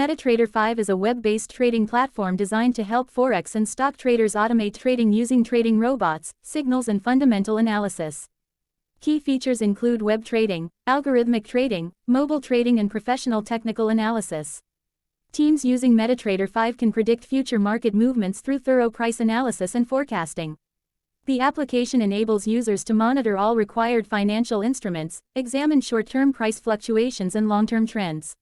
MetaTrader 5 is a web-based trading platform designed to help forex and stock traders automate trading using trading robots, signals and fundamental analysis. Key features include web trading, algorithmic trading, mobile trading and professional technical analysis. Teams using MetaTrader 5 can predict future market movements through thorough price analysis and forecasting. The application enables users to monitor all required financial instruments, examine short-term price fluctuations and long-term trends.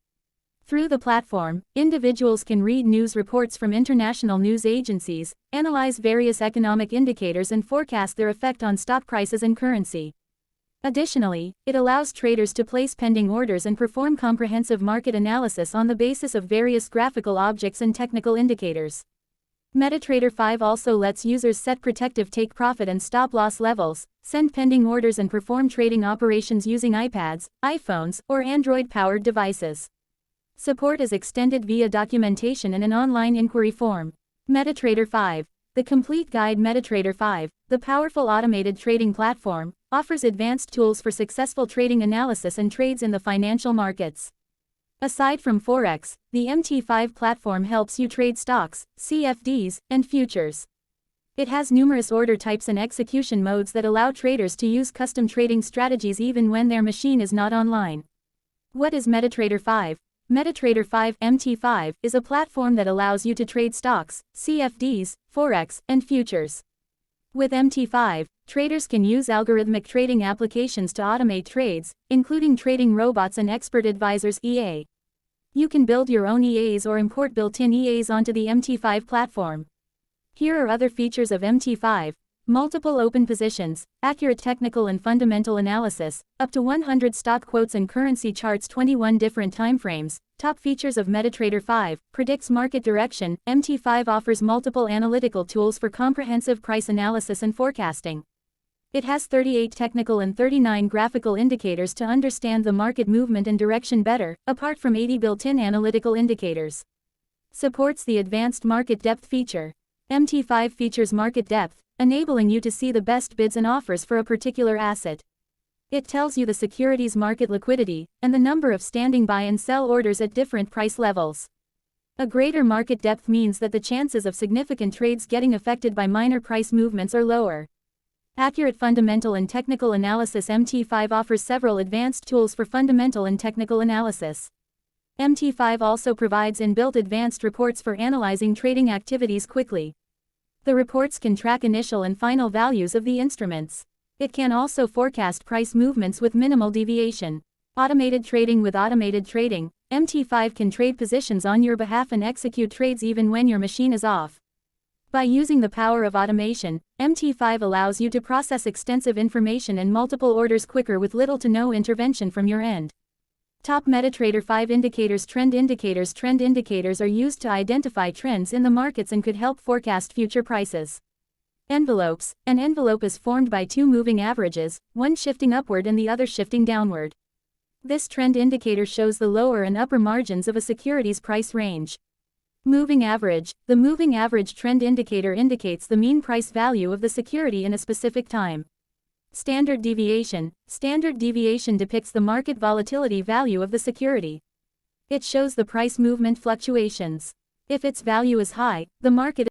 Through the platform, individuals can read news reports from international news agencies, analyze various economic indicators and forecast their effect on stock prices and currency. Additionally, it allows traders to place pending orders and perform comprehensive market analysis on the basis of various graphical objects and technical indicators. MetaTrader 5 also lets users set protective take-profit and stop-loss levels, send pending orders and perform trading operations using iPads, iPhones, or Android-powered devices. Support is extended via documentation and an online inquiry form. MetaTrader 5. The complete guide. MetaTrader 5, the powerful automated trading platform, offers advanced tools for successful trading analysis and trades in the financial markets. Aside from Forex, the MT5 platform helps you trade stocks, CFDs, and futures. It has numerous order types and execution modes that allow traders to use custom trading strategies even when their machine is not online. What is MetaTrader 5? MetaTrader 5 (MT5) is a platform that allows you to trade stocks, CFDs, Forex, and futures. With MT5, traders can use algorithmic trading applications to automate trades, including trading robots and expert advisors (EA). You can build your own EAs or import built-in EAs onto the MT5 platform. Here are other features of MT5. Multiple open positions, accurate technical and fundamental analysis, up to 100 stock quotes and currency charts, 21 different timeframes. Top features of MetaTrader 5, predicts market direction. MT5 offers multiple analytical tools for comprehensive price analysis and forecasting. It has 38 technical and 39 graphical indicators to understand the market movement and direction better, apart from 80 built-in analytical indicators. Supports the advanced market depth feature. MT5 features market depth, enabling you to see the best bids and offers for a particular asset. It tells you the security's market liquidity, and the number of standing buy and sell orders at different price levels. A greater market depth means that the chances of significant trades getting affected by minor price movements are lower. Accurate fundamental and technical analysis. MT5 offers several advanced tools for fundamental and technical analysis. MT5 also provides inbuilt advanced reports for analyzing trading activities quickly. The reports can track initial and final values of the instruments. It can also forecast price movements with minimal deviation. Automated trading. With automated trading, MT5 can trade positions on your behalf and execute trades even when your machine is off. By using the power of automation, MT5 allows you to process extensive information and multiple orders quicker with little to no intervention from your end. Top MetaTrader 5 indicators. Trend indicators. Trend indicators are used to identify trends in the markets and could help forecast future prices. Envelopes. An envelope is formed by two moving averages, one shifting upward and the other shifting downward. This trend indicator shows the lower and upper margins of a security's price range. Moving average. The moving average trend indicator indicates the mean price value of the security in a specific time. Standard deviation. Standard deviation depicts the market volatility value of the security. It shows the price movement fluctuations. If its value is high, the market